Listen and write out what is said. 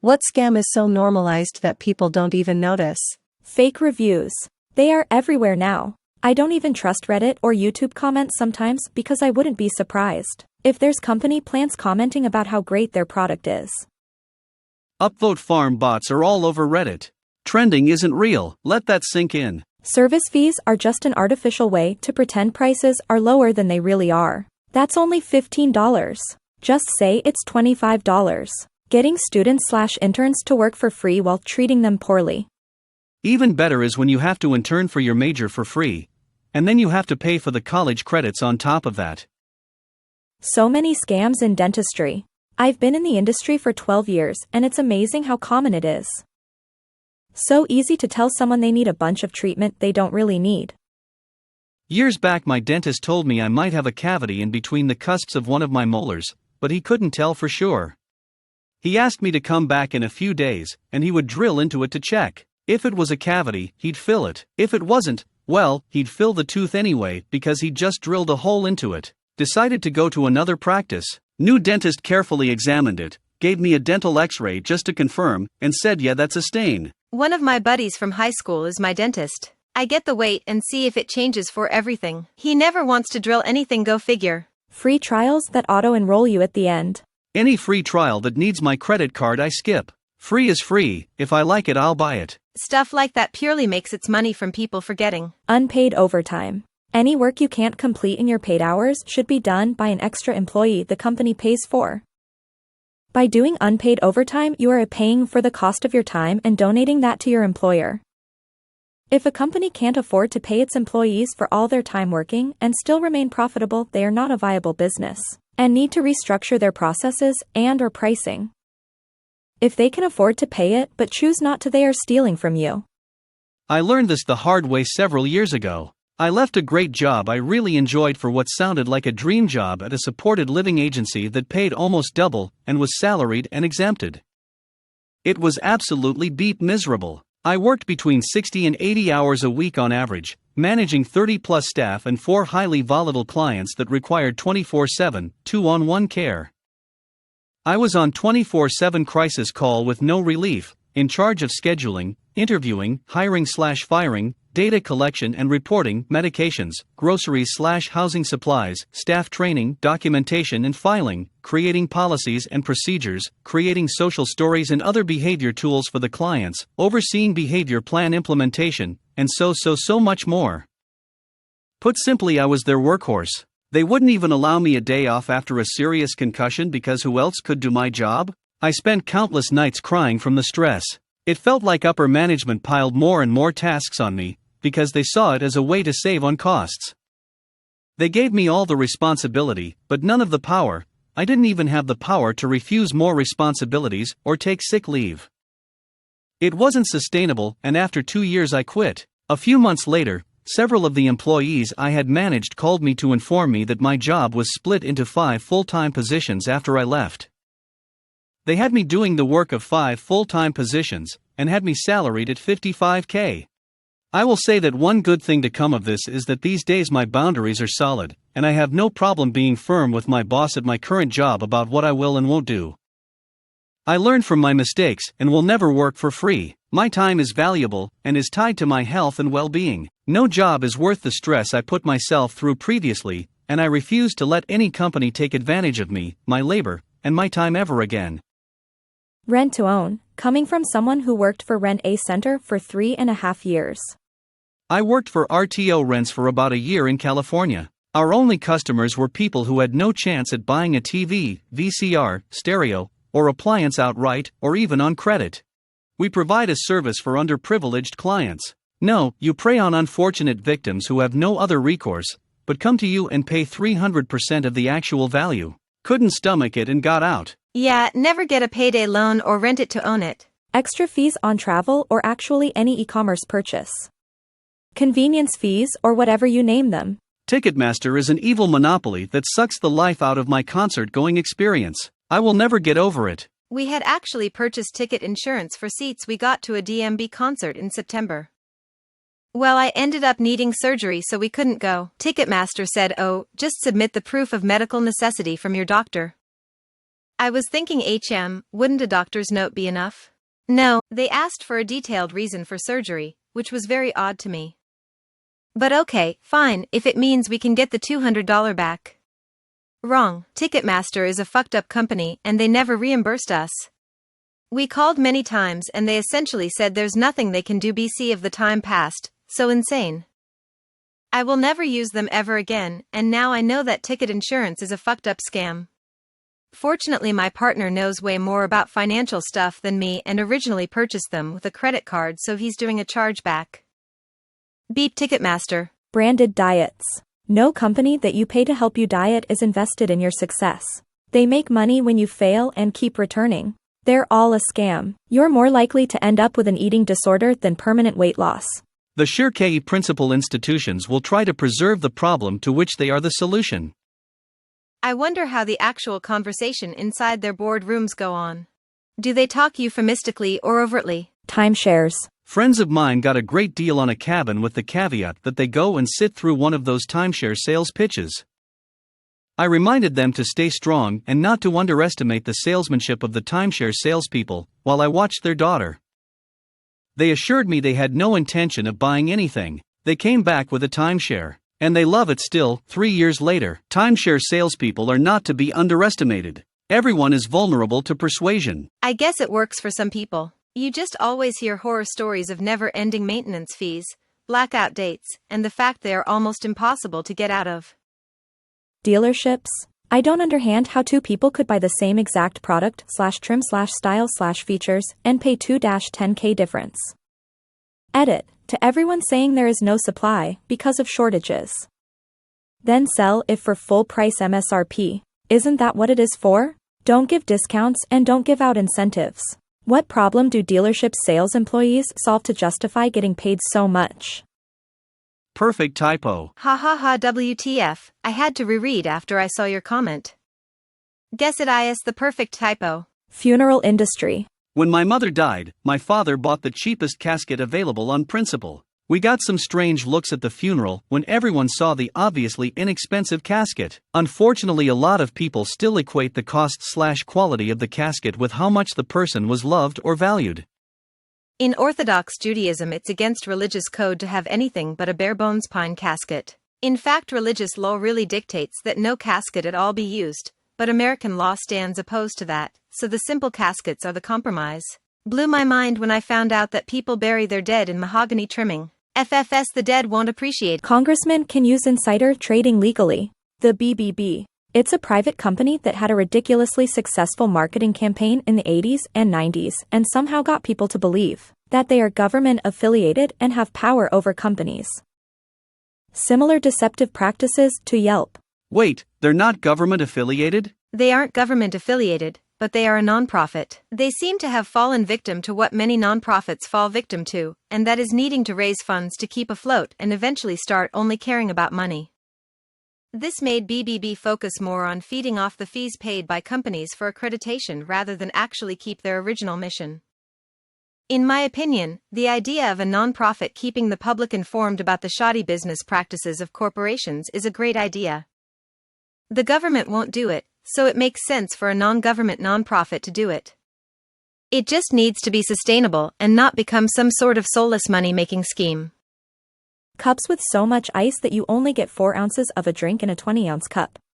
What scam is so normalized that people don't even notice? Fake reviews. They are everywhere now. I don't even trust Reddit or YouTube comments sometimes because I wouldn't be surprised if there's company plants commenting about how great their product is. Upvote farm bots are all over Reddit. Trending isn't real, let that sink in. Service fees are just an artificial way to pretend prices are lower than they really are. That's only $15. Just say it's $25. Getting students/interns to work for free while treating them poorly. Even better is when you have to intern for your major for free, and then you have to pay for the college credits on top of that. So many scams in dentistry. I've been in the industry for 12 years and it's amazing how common it is. So easy to tell someone they need a bunch of treatment they don't really need. Years back my dentist told me I might have a cavity in between the cusps of one of my molars, but he couldn't tell for sure. He asked me to come back in a few days, and he would drill into it to check. If it was a cavity, he'd fill it. If it wasn't, well, he'd fill the tooth anyway because he'd just drilled a hole into it. Decided to go to another practice. New dentist carefully examined it, gave me a dental x-ray just to confirm, and said yeah that's a stain. One of my buddies from high school is my dentist. I get the weight and see if it changes for everything. He never wants to drill anything, go figure. Free trials that auto-enroll you at the end. Any free trial that needs my credit card I skip. Free is free, if I like it I'll buy it. Stuff like that purely makes its money from people forgetting. Unpaid overtime. Any work you can't complete in your paid hours should be done by an extra employee the company pays for. By doing unpaid overtime, you are paying for the cost of your time and donating that to your employer. If a company can't afford to pay its employees for all their time working and still remain profitable, they are not a viable business and need to restructure their processes and/or pricing. If they can afford to pay it but choose not to, they are stealing from you. I learned this the hard way several years ago. I left a great job I really enjoyed for what sounded like a dream job at a supported living agency that paid almost double and was salaried and exempted. It was absolutely beat miserable. I worked between 60 and 80 hours a week on average, managing 30+ staff and 4 highly volatile clients that required 24/7, 2-on-1 care. I was on 24/7 crisis call with no relief, in charge of scheduling, interviewing, hiring/firing, data collection and reporting, medications, groceries/housing supplies, staff training, documentation and filing, creating policies and procedures, creating social stories and other behavior tools for the clients, overseeing behavior plan implementation, and so much more. Put simply, I was their workhorse. They wouldn't even allow me a day off after a serious concussion because who else could do my job? I spent countless nights crying from the stress. It felt like upper management piled more and more tasks on me, because they saw it as a way to save on costs. They gave me all the responsibility, but none of the power. I didn't even have the power to refuse more responsibilities or take sick leave. It wasn't sustainable, and after 2 years I quit. A few months later, several of the employees I had managed called me to inform me that my job was split into 5 full-time positions after I left. They had me doing the work of 5 full-time positions, and had me salaried at $55K. I will say that one good thing to come of this is that these days my boundaries are solid, and I have no problem being firm with my boss at my current job about what I will and won't do. I learned from my mistakes and will never work for free. My time is valuable and is tied to my health and well-being. No job is worth the stress I put myself through previously, and I refuse to let any company take advantage of me, my labor, and my time ever again. Rent to own, coming from someone who worked for Rent A Center for 3.5 years. I worked for RTO Rents for about a year in California. Our only customers were people who had no chance at buying a TV, VCR, stereo, or appliance outright, or even on credit. We provide a service for underprivileged clients. No, you prey on unfortunate victims who have no other recourse, but come to you and pay 300% of the actual value. Couldn't stomach it and got out. Yeah, never get a payday loan or rent it to own it. Extra fees on travel or actually any e-commerce purchase. Convenience fees or whatever you name them. Ticketmaster is an evil monopoly that sucks the life out of my concert-going experience. I will never get over it. We had actually purchased ticket insurance for seats we got to a DMB concert in September. Well, I ended up needing surgery so we couldn't go. Ticketmaster said, oh, just submit the proof of medical necessity from your doctor. I was thinking wouldn't a doctor's note be enough? No, they asked for a detailed reason for surgery, which was very odd to me. But okay, fine, if it means we can get the $200 back. Wrong, Ticketmaster is a fucked up company and they never reimbursed us. We called many times and they essentially said there's nothing they can do BC of the time passed, so insane. I will never use them ever again, and now I know that ticket insurance is a fucked up scam. Fortunately, my partner knows way more about financial stuff than me and originally purchased them with a credit card, so he's doing a chargeback. Beep Ticketmaster. Branded diets. No company that you pay to help you diet is invested in your success. They make money when you fail and keep returning. They're all a scam. You're more likely to end up with an eating disorder than permanent weight loss. The Shirkei principal institutions will try to preserve the problem to which they are the solution. I wonder how the actual conversation inside their boardrooms go on. Do they talk euphemistically or overtly? Timeshares. Friends of mine got a great deal on a cabin with the caveat that they go and sit through one of those timeshare sales pitches. I reminded them to stay strong and not to underestimate the salesmanship of the timeshare salespeople while I watched their daughter. They assured me they had no intention of buying anything. They came back with a timeshare. And they love it still, 3 years later. Timeshare salespeople are not to be underestimated. Everyone is vulnerable to persuasion. I guess it works for some people. You just always hear horror stories of never-ending maintenance fees, blackout dates, and the fact they are almost impossible to get out of. Dealerships. I don't understand how two people could buy the same exact product /trim /style /features and pay 2-10K difference. Edit. To everyone saying there is no supply because of shortages. Then sell it for full price MSRP. Isn't that what it is for? Don't give discounts and don't give out incentives. What problem do dealership sales employees solve to justify getting paid so much? Perfect typo. Ha ha ha WTF, I had to reread after I saw your comment. Guess it is the perfect typo. Funeral industry. When my mother died, my father bought the cheapest casket available on principle. We got some strange looks at the funeral when everyone saw the obviously inexpensive casket. Unfortunately, a lot of people still equate the cost/quality of the casket with how much the person was loved or valued. In Orthodox Judaism, it's against religious code to have anything but a bare-bones pine casket. In fact, religious law really dictates that no casket at all be used, but American law stands opposed to that, so the simple caskets are the compromise. Blew my mind when I found out that people bury their dead in mahogany trimming. FFS, the dead won't appreciate. Congressmen can use insider trading legally. The BBB. It's a private company that had a ridiculously successful marketing campaign in the 80s and 90s and somehow got people to believe that they are government affiliated and have power over companies. Similar deceptive practices to Yelp. Wait, they're not government affiliated? They aren't government affiliated, but they are a nonprofit. They seem to have fallen victim to what many nonprofits fall victim to, and that is needing to raise funds to keep afloat and eventually start only caring about money. This made BBB focus more on feeding off the fees paid by companies for accreditation rather than actually keep their original mission. In my opinion, the idea of a nonprofit keeping the public informed about the shoddy business practices of corporations is a great idea. The government won't do it, so it makes sense for a non-government nonprofit to do it. It just needs to be sustainable and not become some sort of soulless money-making scheme. Cups with so much ice that you only get 4 ounces of a drink in a 20-ounce cup.